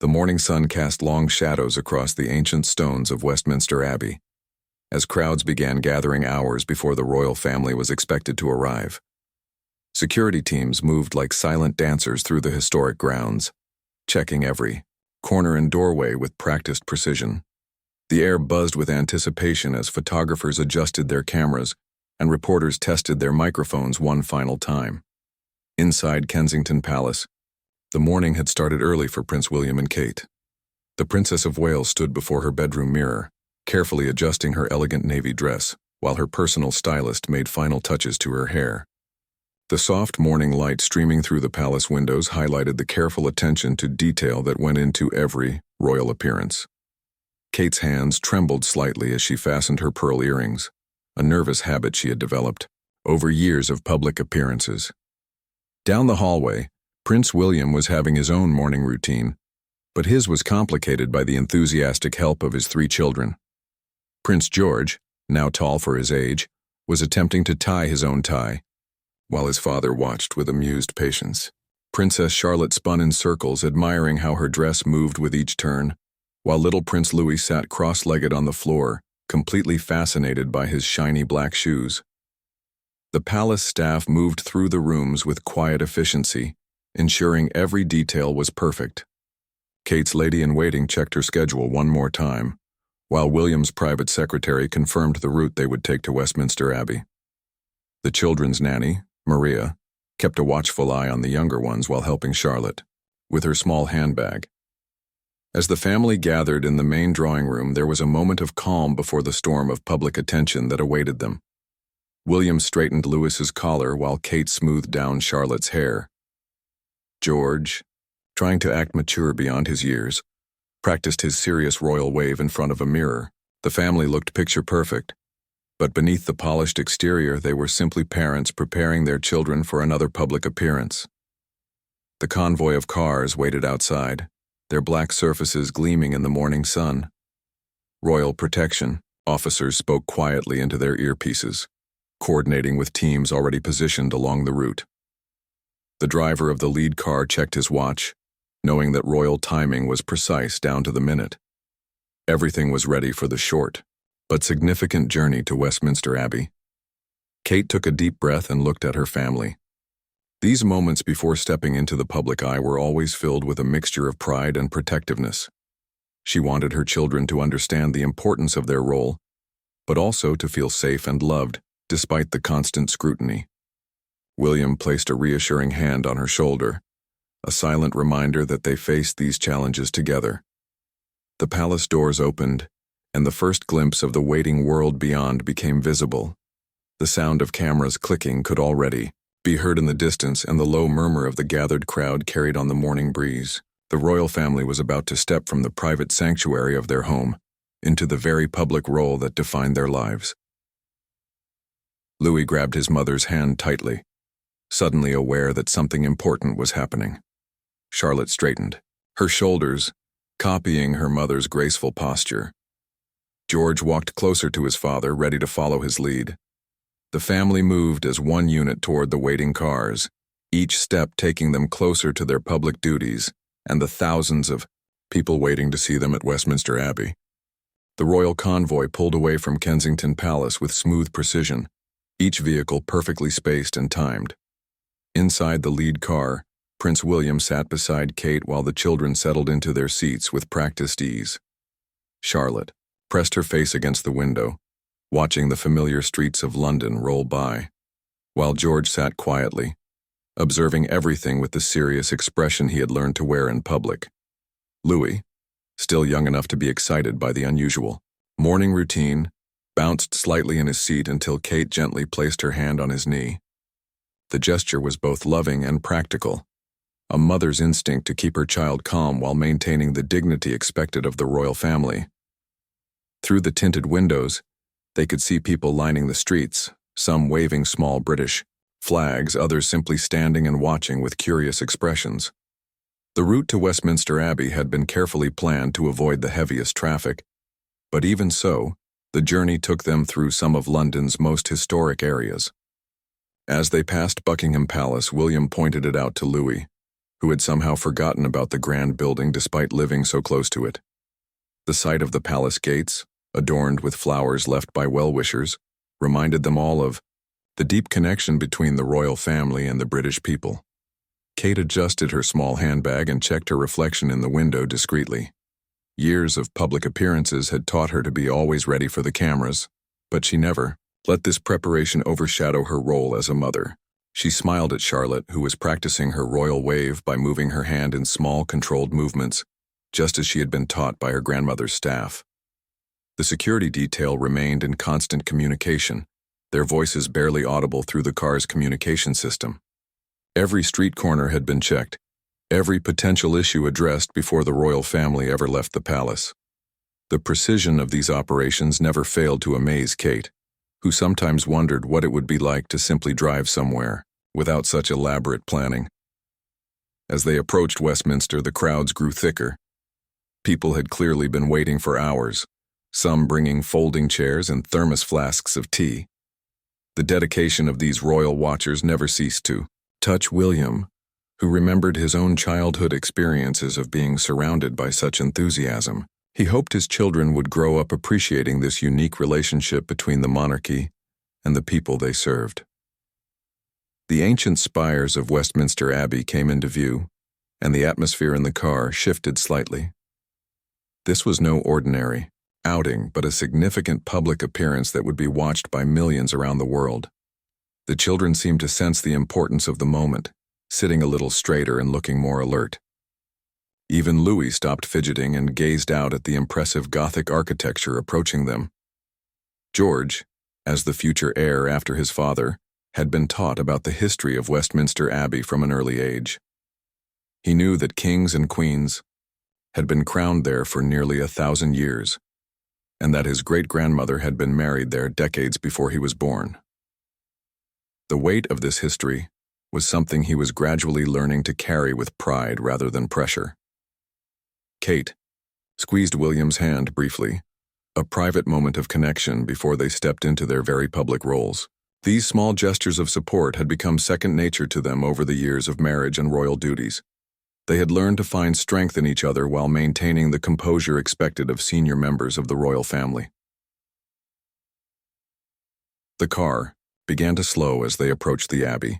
The morning sun cast long shadows across the ancient stones of Westminster Abbey, as crowds began gathering hours before the royal family was expected to arrive. Security teams moved like silent dancers through the historic grounds, checking every corner and doorway with practiced precision. The air buzzed with anticipation as photographers adjusted their cameras and reporters tested their microphones one final time. Inside Kensington Palace, the morning had started early for Prince William and Kate. The Princess of Wales stood before her bedroom mirror, carefully adjusting her elegant navy dress, while her personal stylist made final touches to her hair. The soft morning light streaming through the palace windows highlighted the careful attention to detail that went into every royal appearance. Kate's hands trembled slightly as she fastened her pearl earrings, a nervous habit she had developed over years of public appearances. Down the hallway, Prince William was having his own morning routine, but his was complicated by the enthusiastic help of his 3 children. Prince George, now tall for his age, was attempting to tie his own tie, while his father watched with amused patience. Princess Charlotte spun in circles, admiring how her dress moved with each turn, while little Prince Louis sat cross-legged on the floor, completely fascinated by his shiny black shoes. The palace staff moved through the rooms with quiet efficiency, ensuring every detail was perfect. Kate's lady-in-waiting checked her schedule one more time, while William's private secretary confirmed the route they would take to Westminster Abbey. The children's nanny, Maria, kept a watchful eye on the younger ones while helping Charlotte with her small handbag. As the family gathered in the main drawing room, there was a moment of calm before the storm of public attention that awaited them. William straightened Louis's collar while Kate smoothed down Charlotte's hair. George, trying to act mature beyond his years, practiced his serious royal wave in front of a mirror. The family looked picture-perfect, but beneath the polished exterior they were simply parents preparing their children for another public appearance. The convoy of cars waited outside, their black surfaces gleaming in the morning sun. Royal protection officers spoke quietly into their earpieces, coordinating with teams already positioned along the route. The driver of the lead car checked his watch, knowing that royal timing was precise down to the minute. Everything was ready for the short, but significant journey to Westminster Abbey. Kate took a deep breath and looked at her family. These moments before stepping into the public eye were always filled with a mixture of pride and protectiveness. She wanted her children to understand the importance of their role, but also to feel safe and loved, despite the constant scrutiny. William placed a reassuring hand on her shoulder, a silent reminder that they faced these challenges together. The palace doors opened, and the first glimpse of the waiting world beyond became visible. The sound of cameras clicking could already be heard in the distance, and the low murmur of the gathered crowd carried on the morning breeze. The royal family was about to step from the private sanctuary of their home into the very public role that defined their lives. Louis grabbed his mother's hand tightly, suddenly aware that something important was happening. Charlotte straightened, her shoulders copying her mother's graceful posture. George walked closer to his father, ready to follow his lead. The family moved as one unit toward the waiting cars, each step taking them closer to their public duties and the thousands of people waiting to see them at Westminster Abbey. The royal convoy pulled away from Kensington Palace with smooth precision, each vehicle perfectly spaced and timed. Inside the lead car, Prince William sat beside Kate while the children settled into their seats with practiced ease. Charlotte pressed her face against the window, watching the familiar streets of London roll by, while George sat quietly, observing everything with the serious expression he had learned to wear in public. Louis, still young enough to be excited by the unusual morning routine, bounced slightly in his seat until Kate gently placed her hand on his knee. The gesture was both loving and practical, a mother's instinct to keep her child calm while maintaining the dignity expected of the royal family. Through the tinted windows, they could see people lining the streets, some waving small British flags, others simply standing and watching with curious expressions. The route to Westminster Abbey had been carefully planned to avoid the heaviest traffic, but even so, the journey took them through some of London's most historic areas. As they passed Buckingham Palace, William pointed it out to Louis, who had somehow forgotten about the grand building despite living so close to it. The sight of the palace gates, adorned with flowers left by well-wishers, reminded them all of the deep connection between the royal family and the British people. Kate adjusted her small handbag and checked her reflection in the window discreetly. Years of public appearances had taught her to be always ready for the cameras, but she never let this preparation overshadow her role as a mother. She smiled at Charlotte, who was practicing her royal wave by moving her hand in small, controlled movements, just as she had been taught by her grandmother's staff. The security detail remained in constant communication, their voices barely audible through the car's communication system. Every street corner had been checked, every potential issue addressed before the royal family ever left the palace. The precision of these operations never failed to amaze Kate, who sometimes wondered what it would be like to simply drive somewhere without such elaborate planning. As they approached Westminster, the crowds grew thicker. People had clearly been waiting for hours, some bringing folding chairs and thermos flasks of tea. The dedication of these royal watchers never ceased to touch William, who remembered his own childhood experiences of being surrounded by such enthusiasm. He hoped his children would grow up appreciating this unique relationship between the monarchy and the people they served. The ancient spires of Westminster Abbey came into view, and the atmosphere in the car shifted slightly. This was no ordinary outing, but a significant public appearance that would be watched by millions around the world. The children seemed to sense the importance of the moment, sitting a little straighter and looking more alert. Even Louis stopped fidgeting and gazed out at the impressive Gothic architecture approaching them. George, as the future heir after his father, had been taught about the history of Westminster Abbey from an early age. He knew that kings and queens had been crowned there for nearly 1,000 years, and that his great-grandmother had been married there decades before he was born. The weight of this history was something he was gradually learning to carry with pride rather than pressure. Kate squeezed William's hand briefly, a private moment of connection before they stepped into their very public roles. These small gestures of support had become second nature to them over the years of marriage and royal duties. They had learned to find strength in each other while maintaining the composure expected of senior members of the royal family. The car began to slow as they approached the Abbey,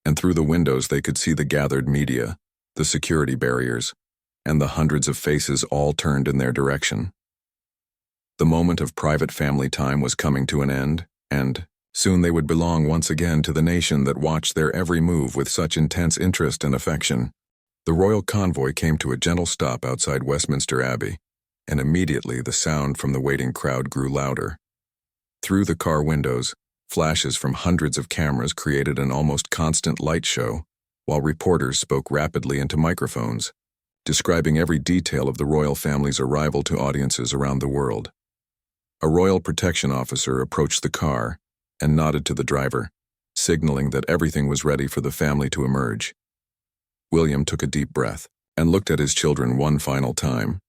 and through the windows they could see the gathered media, the security barriers, and the hundreds of faces all turned in their direction. The moment of private family time was coming to an end, and soon they would belong once again to the nation that watched their every move with such intense interest and affection. The royal convoy came to a gentle stop outside Westminster Abbey, and immediately the sound from the waiting crowd grew louder. Through the car windows, flashes from hundreds of cameras created an almost constant light show, while reporters spoke rapidly into microphones, describing every detail of the royal family's arrival to audiences around the world. A royal protection officer approached the car and nodded to the driver, signaling that everything was ready for the family to emerge. William took a deep breath and looked at his children one final time,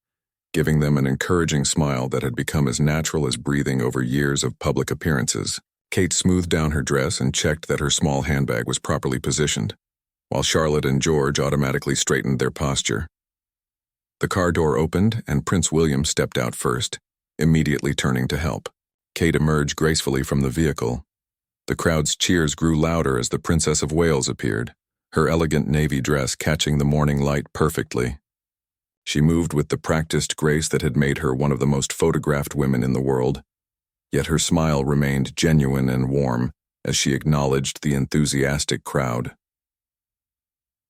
giving them an encouraging smile that had become as natural as breathing over years of public appearances. Kate smoothed down her dress and checked that her small handbag was properly positioned, while Charlotte and George automatically straightened their posture. The car door opened and Prince William stepped out first, immediately turning to help. Kate emerged gracefully from the vehicle. The crowd's cheers grew louder as the Princess of Wales appeared, her elegant navy dress catching the morning light perfectly. She moved with the practiced grace that had made her one of the most photographed women in the world, yet her smile remained genuine and warm as she acknowledged the enthusiastic crowd.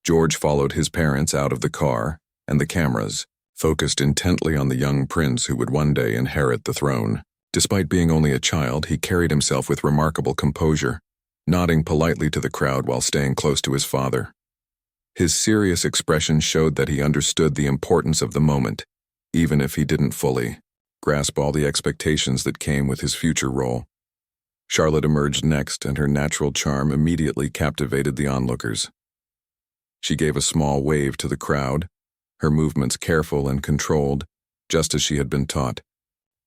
George followed his parents out of the car, and the cameras focused intently on the young prince who would one day inherit the throne. Despite being only a child, he carried himself with remarkable composure, nodding politely to the crowd while staying close to his father. His serious expression showed that he understood the importance of the moment, even if he didn't fully grasp all the expectations that came with his future role. Charlotte emerged next, and her natural charm immediately captivated the onlookers. She gave a small wave to the crowd, her movements careful and controlled, just as she had been taught,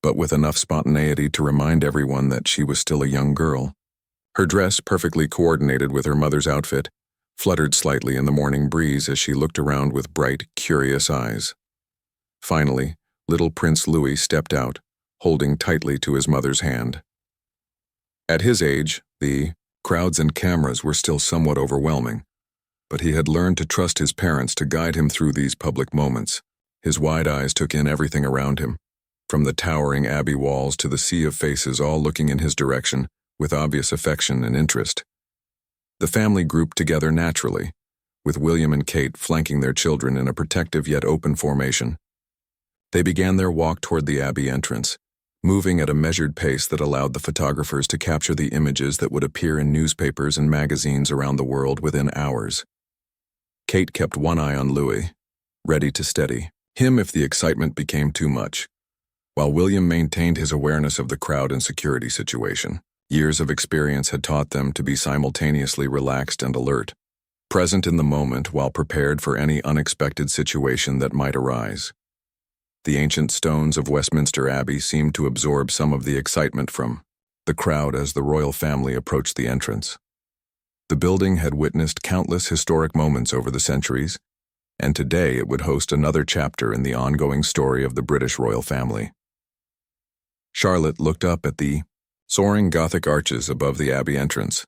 but with enough spontaneity to remind everyone that she was still a young girl. Her dress perfectly coordinated with her mother's outfit, fluttered slightly in the morning breeze as she looked around with bright, curious eyes. Finally, little Prince Louis stepped out, holding tightly to his mother's hand. At his age, the crowds and cameras were still somewhat overwhelming, but he had learned to trust his parents to guide him through these public moments. His wide eyes took in everything around him, from the towering abbey walls to the sea of faces all looking in his direction with obvious affection and interest. The family grouped together naturally, with William and Kate flanking their children in a protective yet open formation. They began their walk toward the abbey entrance, moving at a measured pace that allowed the photographers to capture the images that would appear in newspapers and magazines around the world within hours. Kate kept one eye on Louis, ready to steady him if the excitement became too much, while William maintained his awareness of the crowd and security situation. Years of experience had taught them to be simultaneously relaxed and alert, present in the moment while prepared for any unexpected situation that might arise. The ancient stones of Westminster Abbey seemed to absorb some of the excitement from the crowd as the royal family approached the entrance. The building had witnessed countless historic moments over the centuries, and today it would host another chapter in the ongoing story of the British royal family. Charlotte looked up at the soaring Gothic arches above the abbey entrance,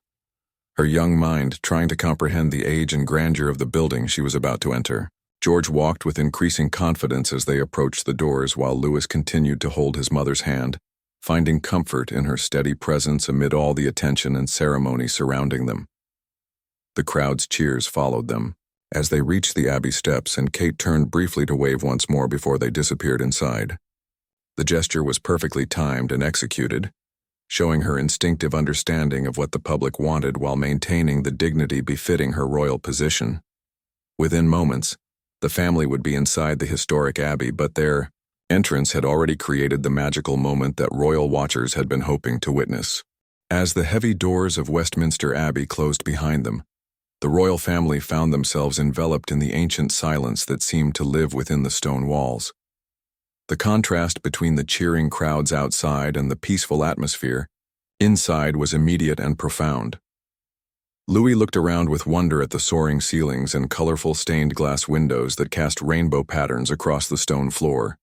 her young mind trying to comprehend the age and grandeur of the building she was about to enter. George walked with increasing confidence as they approached the doors while Louis continued to hold his mother's hand, finding comfort in her steady presence amid all the attention and ceremony surrounding them. The crowd's cheers followed them as they reached the abbey steps, and Kate turned briefly to wave once more before they disappeared inside. The gesture was perfectly timed and executed, showing her instinctive understanding of what the public wanted while maintaining the dignity befitting her royal position. Within moments, the family would be inside the historic abbey, but their entrance had already created the magical moment that royal watchers had been hoping to witness. As the heavy doors of Westminster Abbey closed behind them, the royal family found themselves enveloped in the ancient silence that seemed to live within the stone walls. The contrast between the cheering crowds outside and the peaceful atmosphere inside was immediate and profound. Louis looked around with wonder at the soaring ceilings and colorful stained glass windows that cast rainbow patterns across the stone floor.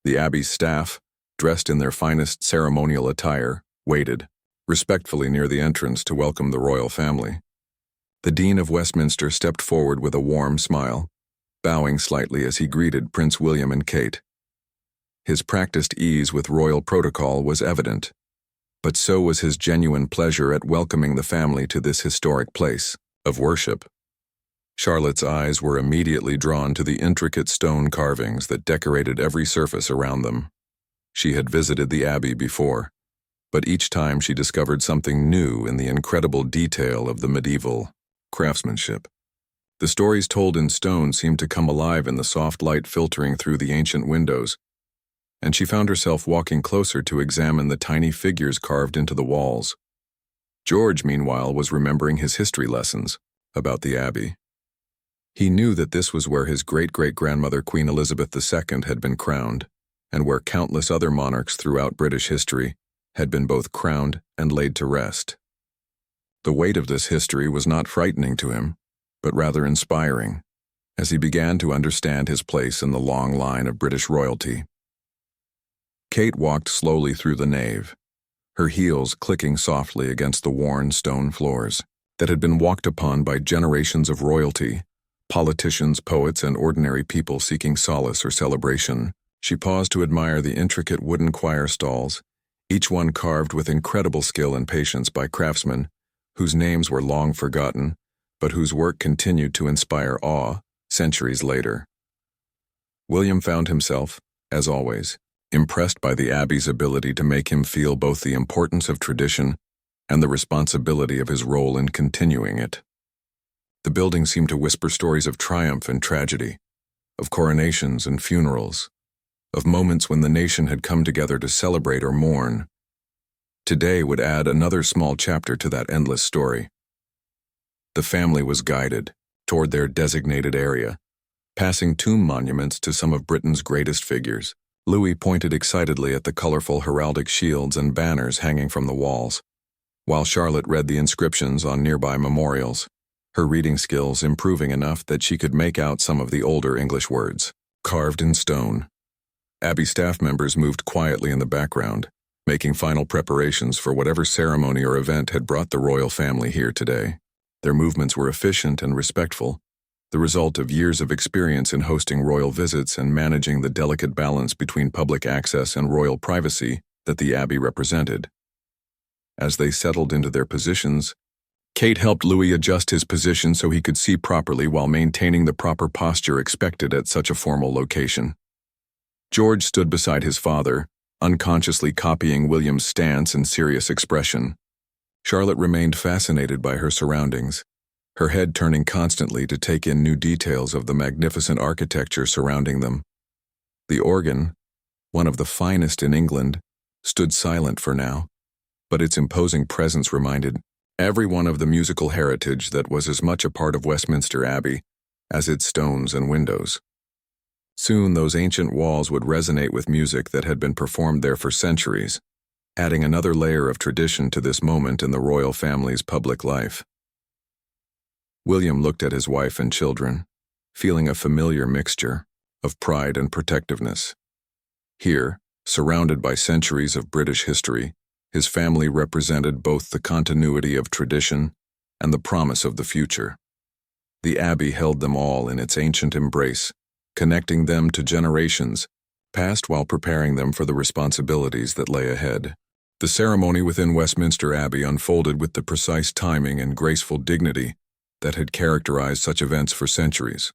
The abbey's staff, dressed in their finest ceremonial attire, waited respectfully near the entrance to welcome the royal family. The Dean of Westminster stepped forward with a warm smile, bowing slightly as he greeted Prince William and Kate. His practiced ease with royal protocol was evident, but so was his genuine pleasure at welcoming the family to this historic place of worship. Charlotte's eyes were immediately drawn to the intricate stone carvings that decorated every surface around them. She had visited the abbey before, but each time she discovered something new in the incredible detail of the medieval craftsmanship. The stories told in stone seemed to come alive in the soft light filtering through the ancient windows, and she found herself walking closer to examine the tiny figures carved into the walls. George, meanwhile, was remembering his history lessons about the abbey. He knew that this was where his great-great-grandmother Queen Elizabeth II had been crowned, and where countless other monarchs throughout British history had been both crowned and laid to rest. The weight of this history was not frightening to him, but rather inspiring, as he began to understand his place in the long line of British royalty. Kate walked slowly through the nave, her heels clicking softly against the worn stone floors that had been walked upon by generations of royalty, politicians, poets, and ordinary people seeking solace or celebration. She paused to admire the intricate wooden choir stalls, each one carved with incredible skill and patience by craftsmen whose names were long forgotten, but whose work continued to inspire awe centuries later. William found himself, as always, impressed by the abbey's ability to make him feel both the importance of tradition and the responsibility of his role in continuing it. The building seemed to whisper stories of triumph and tragedy, of coronations and funerals, of moments when the nation had come together to celebrate or mourn. Today would add another small chapter to that endless story. The family was guided toward their designated area, passing tomb monuments to some of Britain's greatest figures. Louis pointed excitedly at the colorful heraldic shields and banners hanging from the walls, while Charlotte read the inscriptions on nearby memorials, her reading skills improving enough that she could make out some of the older English words, carved in stone. Abbey staff members moved quietly in the background, making final preparations for whatever ceremony or event had brought the royal family here today. Their movements were efficient and respectful, the result of years of experience in hosting royal visits and managing the delicate balance between public access and royal privacy that the Abbey represented. As they settled into their positions, Kate helped Louis adjust his position so he could see properly while maintaining the proper posture expected at such a formal location. George stood beside his father, unconsciously copying William's stance and serious expression. Charlotte remained fascinated by her surroundings, her head turning constantly to take in new details of the magnificent architecture surrounding them. The organ, one of the finest in England, stood silent for now, but its imposing presence reminded everyone of the musical heritage that was as much a part of Westminster Abbey as its stones and windows. Soon those ancient walls would resonate with music that had been performed there for centuries, adding another layer of tradition to this moment in the royal family's public life. William looked at his wife and children, feeling a familiar mixture of pride and protectiveness. Here, surrounded by centuries of British history, his family represented both the continuity of tradition and the promise of the future. The Abbey held them all in its ancient embrace, connecting them to generations past while preparing them for the responsibilities that lay ahead. The ceremony within Westminster Abbey unfolded with the precise timing and graceful dignity that had characterized such events for centuries.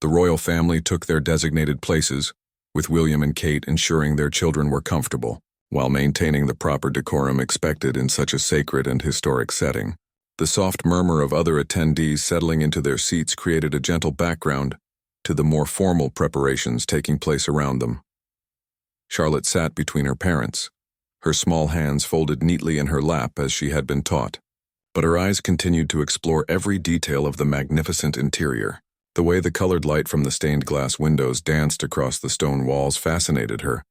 The royal family took their designated places, with William and Kate ensuring their children were comfortable, while maintaining the proper decorum expected in such a sacred and historic setting. The soft murmur of other attendees settling into their seats created a gentle background to the more formal preparations taking place around them. Charlotte sat between her parents, her small hands folded neatly in her lap as she had been taught, but her eyes continued to explore every detail of the magnificent interior. The way the colored light from the stained glass windows danced across the stone walls fascinated her,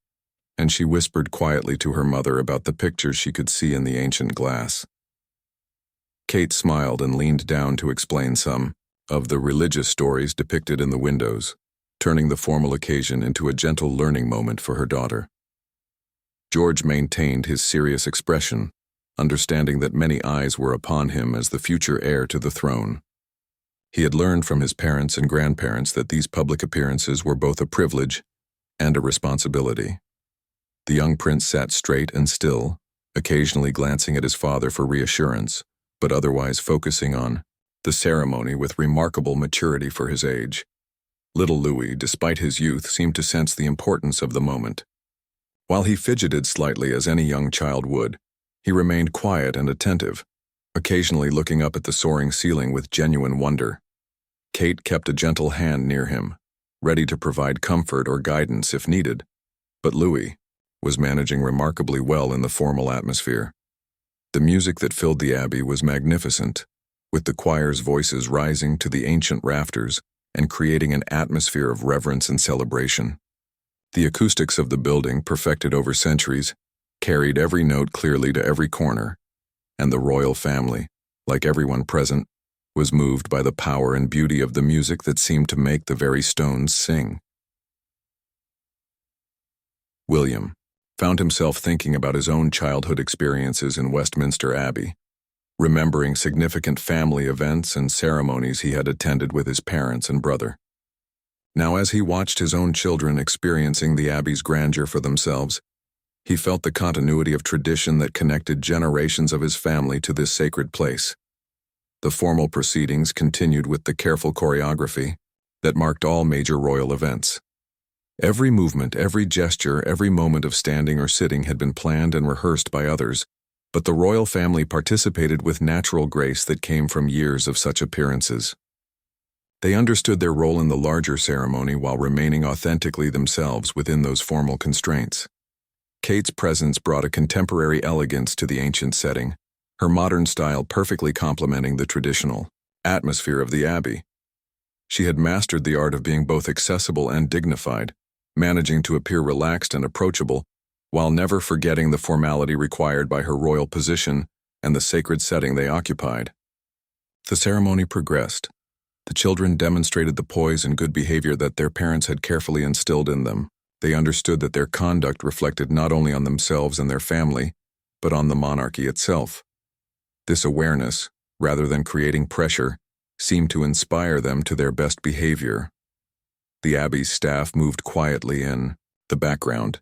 and she whispered quietly to her mother about the pictures she could see in the ancient glass. Kate smiled and leaned down to explain some of the religious stories depicted in the windows, turning the formal occasion into a gentle learning moment for her daughter. George maintained his serious expression, understanding that many eyes were upon him as the future heir to the throne. He had learned from his parents and grandparents that these public appearances were both a privilege and a responsibility. The young prince sat straight and still, occasionally glancing at his father for reassurance, but otherwise focusing on the ceremony with remarkable maturity for his age. Little Louis, despite his youth, seemed to sense the importance of the moment. While he fidgeted slightly as any young child would, he remained quiet and attentive, occasionally looking up at the soaring ceiling with genuine wonder. Kate kept a gentle hand near him, ready to provide comfort or guidance if needed, but Louis was managing remarkably well in the formal atmosphere. The music that filled the Abbey was magnificent, with the choir's voices rising to the ancient rafters and creating an atmosphere of reverence and celebration. The acoustics of the building, perfected over centuries, carried every note clearly to every corner, and the royal family, like everyone present, was moved by the power and beauty of the music that seemed to make the very stones sing. William found himself thinking about his own childhood experiences in Westminster Abbey, remembering significant family events and ceremonies he had attended with his parents and brother. Now, as he watched his own children experiencing the Abbey's grandeur for themselves, he felt the continuity of tradition that connected generations of his family to this sacred place. The formal proceedings continued with the careful choreography that marked all major royal events. Every movement, every gesture, every moment of standing or sitting had been planned and rehearsed by others, but the royal family participated with natural grace that came from years of such appearances. They understood their role in the larger ceremony while remaining authentically themselves within those formal constraints. Kate's presence brought a contemporary elegance to the ancient setting, her modern style perfectly complementing the traditional atmosphere of the Abbey. She had mastered the art of being both accessible and dignified, managing to appear relaxed and approachable, while never forgetting the formality required by her royal position and the sacred setting they occupied. The ceremony progressed. The children demonstrated the poise and good behavior that their parents had carefully instilled in them. They understood that their conduct reflected not only on themselves and their family, but on the monarchy itself. This awareness, rather than creating pressure, seemed to inspire them to their best behavior. The Abbey's staff moved quietly in the background,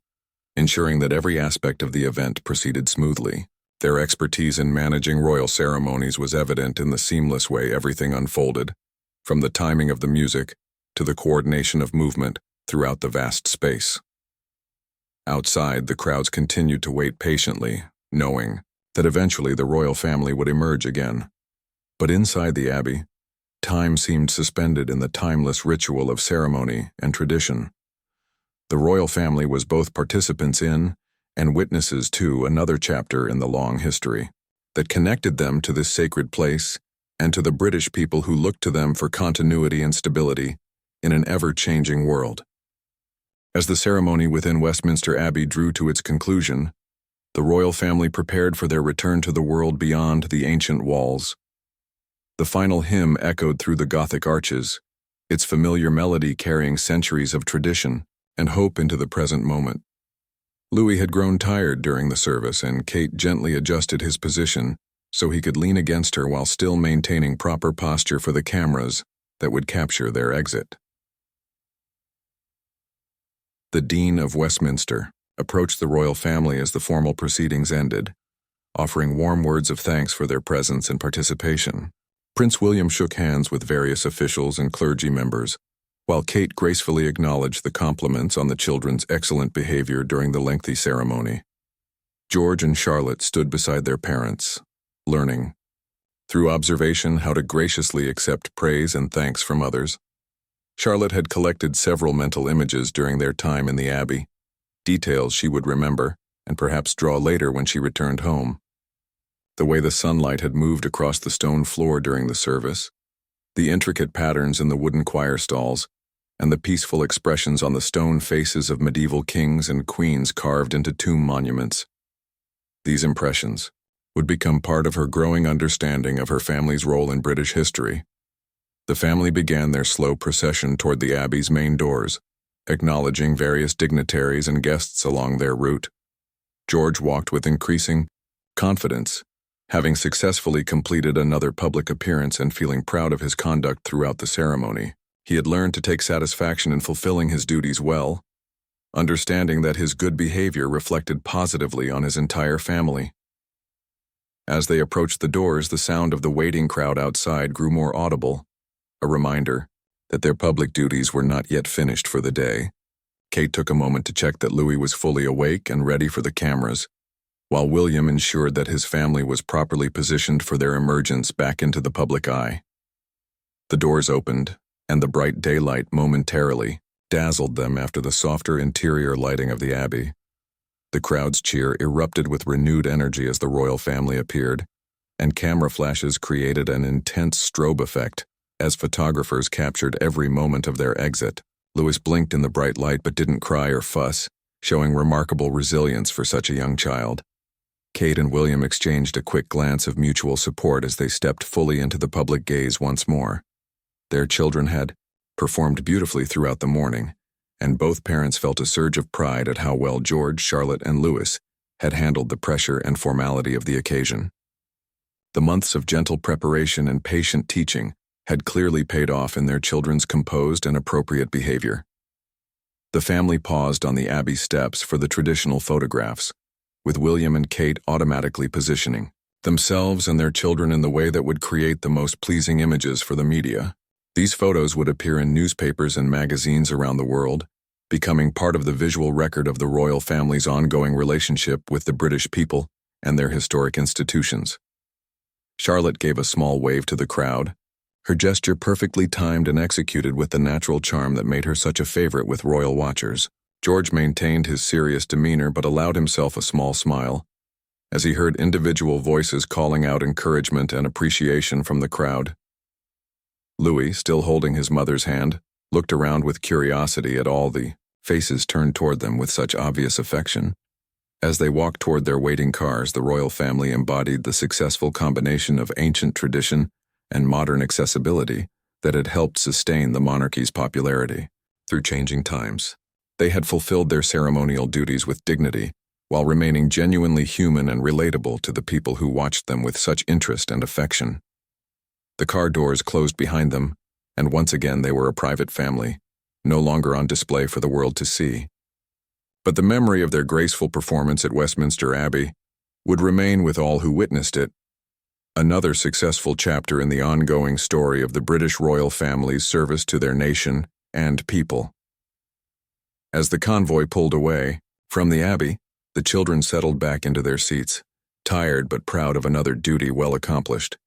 ensuring that every aspect of the event proceeded smoothly. Their expertise in managing royal ceremonies was evident in the seamless way everything unfolded, from the timing of the music to the coordination of movement throughout the vast space. Outside, the crowds continued to wait patiently, knowing that eventually the royal family would emerge again. But inside the Abbey, time seemed suspended in the timeless ritual of ceremony and tradition. The royal family was both participants in and witnesses to another chapter in the long history that connected them to this sacred place and to the British people who looked to them for continuity and stability in an ever-changing world. As the ceremony within Westminster Abbey drew to its conclusion, the royal family prepared for their return to the world beyond the ancient walls. The final hymn echoed through the Gothic arches, its familiar melody carrying centuries of tradition and hope into the present moment. Louis had grown tired during the service, and Kate gently adjusted his position so he could lean against her while still maintaining proper posture for the cameras that would capture their exit. The Dean of Westminster approached the royal family as the formal proceedings ended, offering warm words of thanks for their presence and participation. Prince William shook hands with various officials and clergy members, while Kate gracefully acknowledged the compliments on the children's excellent behavior during the lengthy ceremony. George and Charlotte stood beside their parents, learning, through observation, how to graciously accept praise and thanks from others. Charlotte had collected several mental images during their time in the Abbey, details she would remember and perhaps draw later when she returned home. The way the sunlight had moved across the stone floor during the service, the intricate patterns in the wooden choir stalls, and the peaceful expressions on the stone faces of medieval kings and queens carved into tomb monuments. These impressions would become part of her growing understanding of her family's role in British history. The family began their slow procession toward the Abbey's main doors, acknowledging various dignitaries and guests along their route. George walked with increasing confidence, having successfully completed another public appearance and feeling proud of his conduct throughout the ceremony. He had learned to take satisfaction in fulfilling his duties well, understanding that his good behavior reflected positively on his entire family. As they approached the doors, the sound of the waiting crowd outside grew more audible, a reminder that their public duties were not yet finished for the day. Kate took a moment to check that Louis was fully awake and ready for the cameras, while William ensured that his family was properly positioned for their emergence back into the public eye. The doors opened, and the bright daylight momentarily dazzled them after the softer interior lighting of the Abbey. The crowd's cheer erupted with renewed energy as the royal family appeared, and camera flashes created an intense strobe effect as photographers captured every moment of their exit. Louis blinked in the bright light but didn't cry or fuss, showing remarkable resilience for such a young child. Kate and William exchanged a quick glance of mutual support as they stepped fully into the public gaze once more. Their children had performed beautifully throughout the morning, and both parents felt a surge of pride at how well George, Charlotte, and Louis had handled the pressure and formality of the occasion. The months of gentle preparation and patient teaching had clearly paid off in their children's composed and appropriate behavior. The family paused on the Abbey steps for the traditional photographs, with William and Kate automatically positioning themselves and their children in the way that would create the most pleasing images for the media. These photos would appear in newspapers and magazines around the world, becoming part of the visual record of the royal family's ongoing relationship with the British people and their historic institutions. Charlotte gave a small wave to the crowd, her gesture perfectly timed and executed with the natural charm that made her such a favorite with royal watchers. George maintained his serious demeanor but allowed himself a small smile as he heard individual voices calling out encouragement and appreciation from the crowd. Louis, still holding his mother's hand, looked around with curiosity at all the faces turned toward them with such obvious affection. As they walked toward their waiting cars, the royal family embodied the successful combination of ancient tradition and modern accessibility that had helped sustain the monarchy's popularity. Through changing times, they had fulfilled their ceremonial duties with dignity, while remaining genuinely human and relatable to the people who watched them with such interest and affection. The car doors closed behind them, and once again they were a private family, no longer on display for the world to see. But the memory of their graceful performance at Westminster Abbey would remain with all who witnessed it, another successful chapter in the ongoing story of the British royal family's service to their nation and people. As the convoy pulled away from the Abbey, the children settled back into their seats, tired but proud of another duty well accomplished.